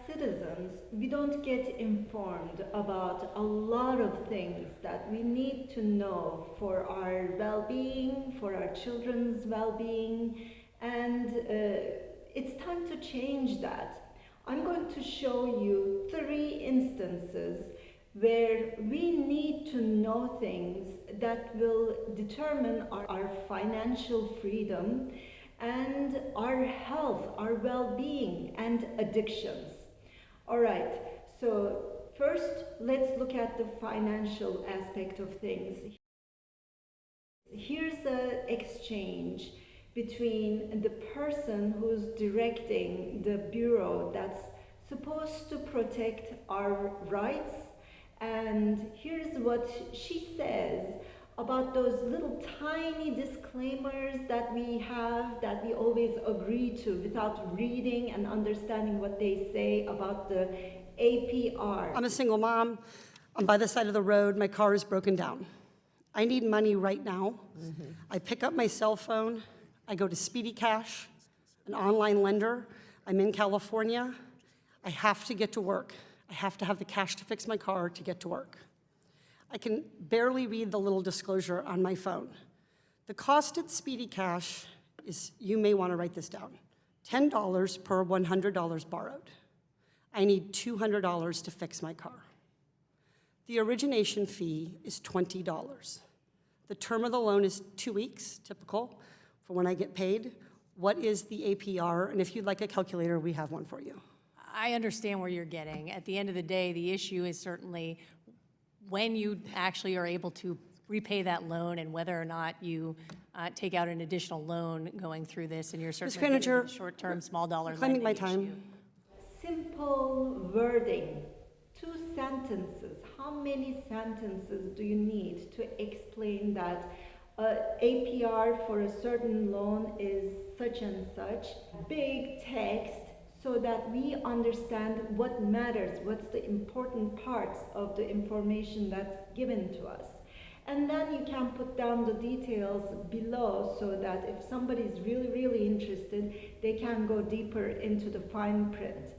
citizens, we don't get informed about a lot of things that we need to know for our well-being, for our children's well-being, and it's time to change that. I'm going to show you 3 instances where we need to know things that will determine our financial freedom and our health, our well-being, and addictions. All right, so first, let's look at the financial aspect of things. Here's an exchange between the person who's directing the bureau that's supposed to protect our rights, and here's what she says about those little tiny disclaimers that we have, that we always agree to without reading and understanding what they say about the APR. I'm a single mom. I'm by the side of the road. My car is broken down. I need money right now. I pick up my cell phone. I go to Speedy Cash, an online lender. I'm in California. I have to get to work. I have to have the cash to fix my car to get to work. I can barely read the little disclosure on my phone. The cost at Speedy Cash is, you may want to write this down, $10 per $100 borrowed. I need $200 to fix my car. The origination fee is $20. The term of the loan is 2 weeks, typical, for when I get paid. What is the APR? And if you'd like a calculator, we have one for you. I understand where you're getting. At the end of the day, the issue is certainly when you actually are able to repay that loan and whether or not you take out an additional loan going through this, and you're certainly getting the short-term, small dollar lending my time. Simple wording, 2 sentences. How many sentences do you need to explain that APR for a certain loan is such and such? Big text, so that we understand what matters, what's the important parts of the information that's given to us. And then you can put down the details below so that if somebody's really, really interested, they can go deeper into the fine print.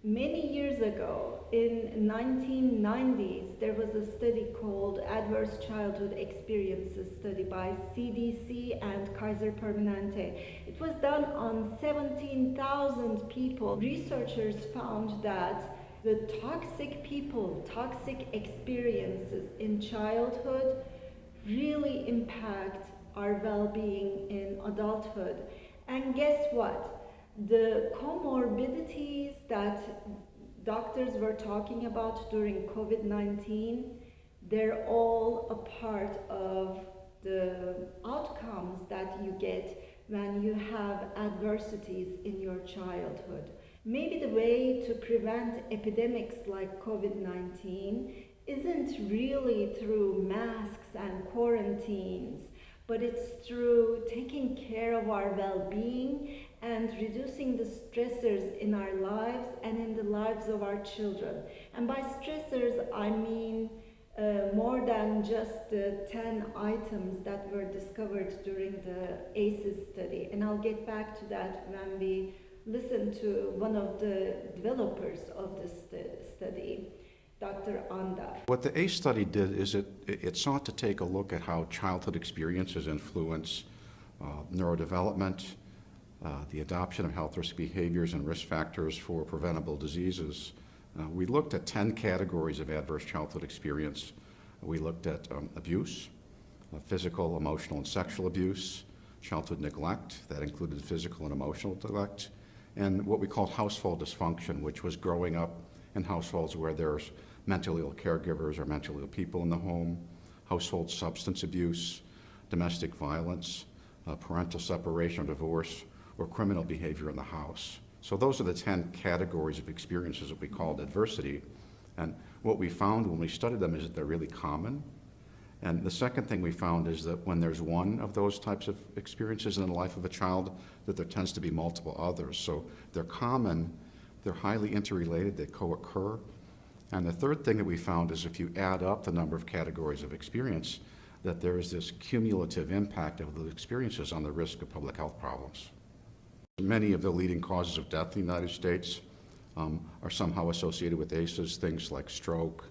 Many years ago, in 1990s, there was a study called Adverse Childhood Experiences Study by CDC and Kaiser Permanente. It was done on 17,000 people. Researchers found that the toxic experiences in childhood really impact our well-being in adulthood. And guess what? The comorbidities that doctors were talking about during COVID-19, they're all a part of the outcomes that you get when you have adversities in your childhood. Maybe the way to prevent epidemics like COVID-19 isn't really through masks and quarantines, but it's through taking care of our well-being and reducing the stressors in our lives and in the lives of our children. And by stressors, I mean more than just the 10 items that were discovered during the ACEs study. And I'll get back to that when we listen to one of the developers of this study, Dr. Anda. What the ACE study did is it sought to take a look at how childhood experiences influence neurodevelopment, the adoption of health risk behaviors and risk factors for preventable diseases. We looked at 10 categories of adverse childhood experience. We looked at abuse, physical, emotional, and sexual abuse, childhood neglect, that included physical and emotional neglect, and what we called household dysfunction, which was growing up in households where there's mentally ill caregivers or mentally ill people in the home, household substance abuse, domestic violence, parental separation or divorce, or criminal behavior in the house. So those are the 10 categories of experiences that we called adversity. And what we found when we studied them is that they're really common. And the second thing we found is that when there's one of those types of experiences in the life of a child, that there tends to be multiple others. So they're common, they're highly interrelated, they co-occur. And the third thing that we found is if you add up the number of categories of experience, that there is this cumulative impact of those experiences on the risk of public health problems. Many of the leading causes of death in the United States are somehow associated with ACEs, things like stroke,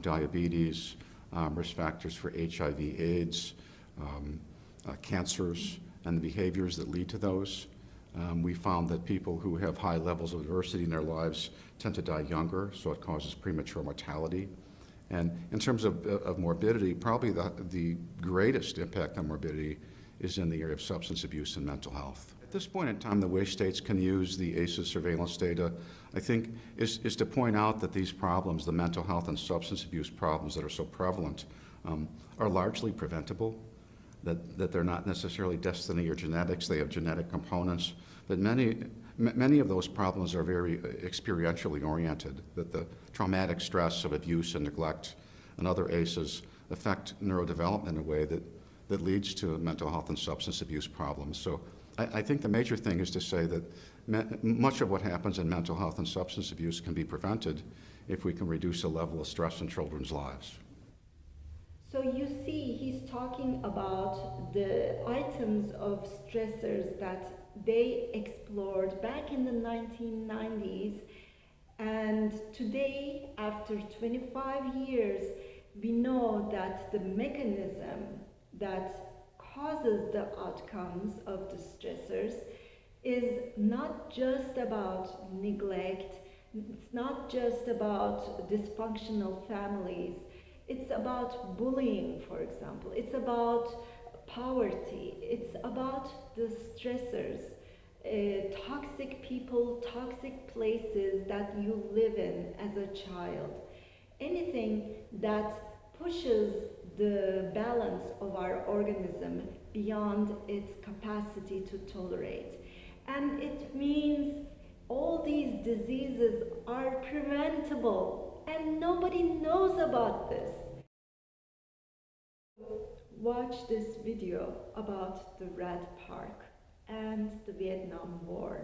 diabetes, risk factors for HIV/AIDS, cancers, and the behaviors that lead to those. We found that people who have high levels of adversity in their lives tend to die younger, so it causes premature mortality. And in terms of morbidity, probably the greatest impact on morbidity is in the area of substance abuse and mental health. At this point in time, the way states can use the ACEs surveillance data, I think, is to point out that these problems, the mental health and substance abuse problems that are so prevalent, are largely preventable, that they're not necessarily destiny or genetics, they have genetic components, but many of those problems are very experientially oriented, that the traumatic stress of abuse and neglect and other ACEs affect neurodevelopment in a way that leads to mental health and substance abuse problems. So I think the major thing is to say that much of what happens in mental health and substance abuse can be prevented if we can reduce the level of stress in children's lives. So you see, he's talking about the items of stressors that they explored back in the 1990s, and today, after 25 years, we know that the mechanism that causes the outcomes of the stressors is not just about neglect, it's not just about dysfunctional families, it's about bullying, for example, it's about poverty, it's about the stressors, toxic people, toxic places that you live in as a child. Anything that pushes the balance of our organism beyond its capacity to tolerate. And it means all these diseases are preventable, and nobody knows about this. Watch this video about the Rat Park and the Vietnam War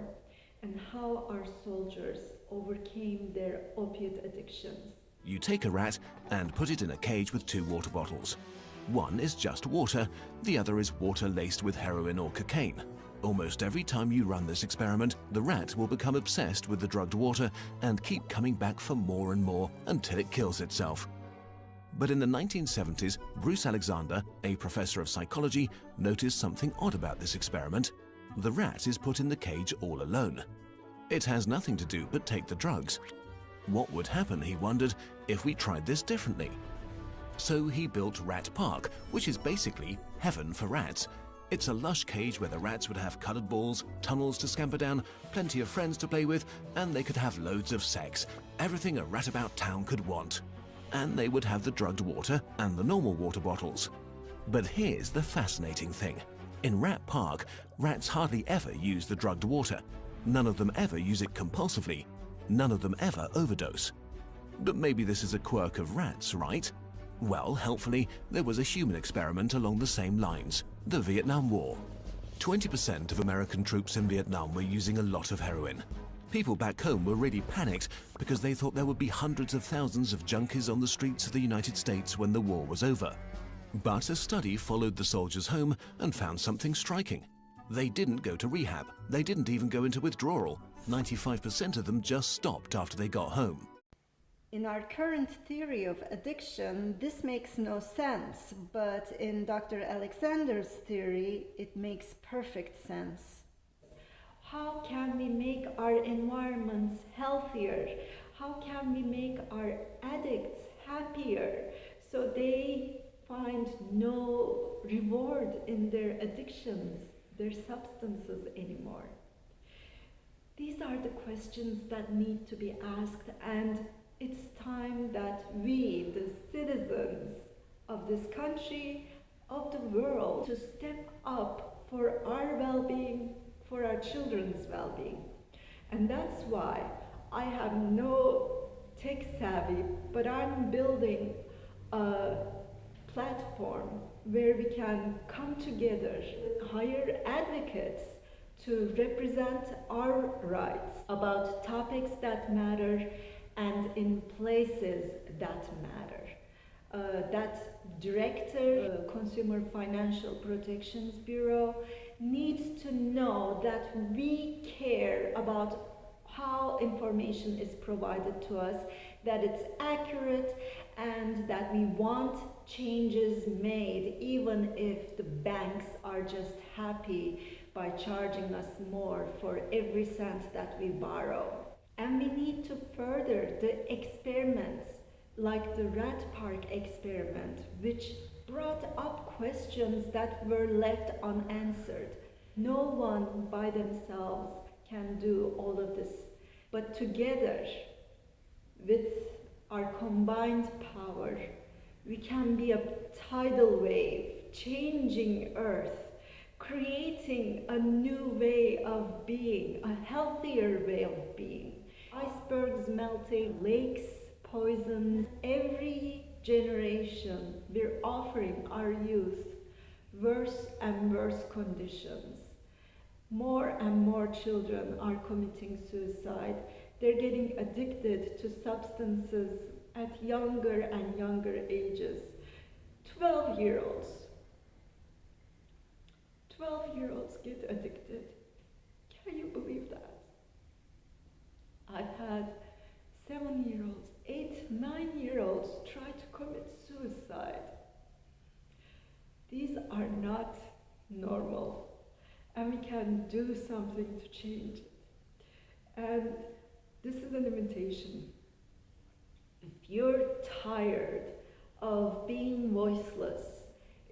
and how our soldiers overcame their opiate addictions. You take a rat and put it in a cage with 2 water bottles. One is just water, the other is water laced with heroin or cocaine. Almost every time you run this experiment, the rat will become obsessed with the drugged water and keep coming back for more and more until it kills itself. But in the 1970s, Bruce Alexander, a professor of psychology, noticed something odd about this experiment. The rat is put in the cage all alone. It has nothing to do but take the drugs. What would happen, he wondered, if we tried this differently? So he built Rat Park, which is basically heaven for rats. It's a lush cage where the rats would have colored balls, tunnels to scamper down, plenty of friends to play with, and they could have loads of sex. Everything a rat about town could want. And they would have the drugged water and the normal water bottles. But here's the fascinating thing. In Rat Park, rats hardly ever use the drugged water. None of them ever use it compulsively. None of them ever overdose. But maybe this is a quirk of rats, right? Well, helpfully, there was a human experiment along the same lines, the Vietnam War. 20% of American troops in Vietnam were using a lot of heroin. People back home were really panicked because they thought there would be hundreds of thousands of junkies on the streets of the United States when the war was over. But a study followed the soldiers home and found something striking. They didn't go to rehab. They didn't even go into withdrawal. 95% of them just stopped after they got home. In our current theory of addiction, this makes no sense, but in Dr. Alexander's theory, it makes perfect sense. How can we make our environments healthier? How can we make our addicts happier so they find no reward in their addictions, their substances anymore? These are the questions that need to be asked, and it's time that we, the citizens of this country, of the world, to step up for our well-being, for our children's well-being. And that's why I have no tech savvy, but I'm building a platform where we can come together, hire advocates to represent our rights about topics that matter and in places that matter. That director, Consumer Financial Protections Bureau, needs to know that we care about how information is provided to us, that it's accurate, and that we want changes made, even if the banks are just happy by charging us more for every cent that we borrow. And we need to further the experiments, like the rat park experiment, which brought up questions that were left unanswered. No one by themselves can do all of this, but together, with our combined power, we can be a tidal wave, changing Earth, creating a new way of being, a healthier way of being. Icebergs melting, lakes poisoned. Every generation, we're offering our youth worse and worse conditions. More and more children are committing suicide. They're getting addicted to substances at younger and younger ages. 12-year-olds. 12-year-olds get addicted. Can you believe that? I've had 7-year-olds, 8, 9-year-olds try to commit suicide. These are not normal, and we can do something to change it. And this is an invitation. If you're tired of being voiceless,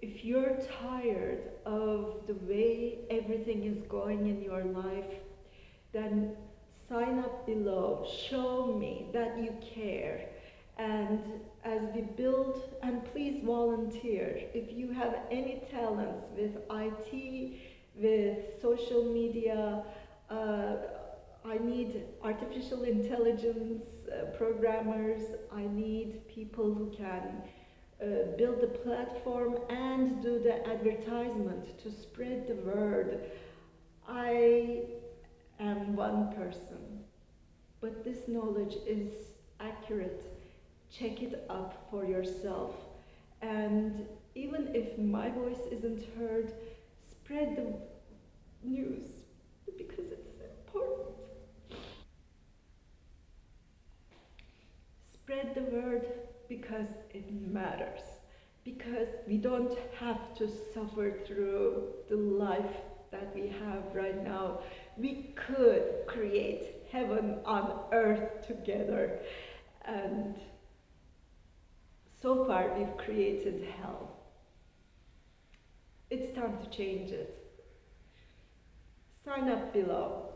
if you're tired of the way everything is going in your life, then sign up below. Show me that you care. And as we build, and please volunteer. If you have any talents with IT, with social media, I need artificial intelligence programmers. I need people who can build the platform and do the advertisement to spread the word. I am one person, but this knowledge is accurate. Check it up for yourself. And even if my voice isn't heard, spread the news because it's important. Spread the word because it matters. Because we don't have to suffer through the life that we have right now. We could create heaven on earth together. And so far we've created hell. It's time to change it. Sign up below.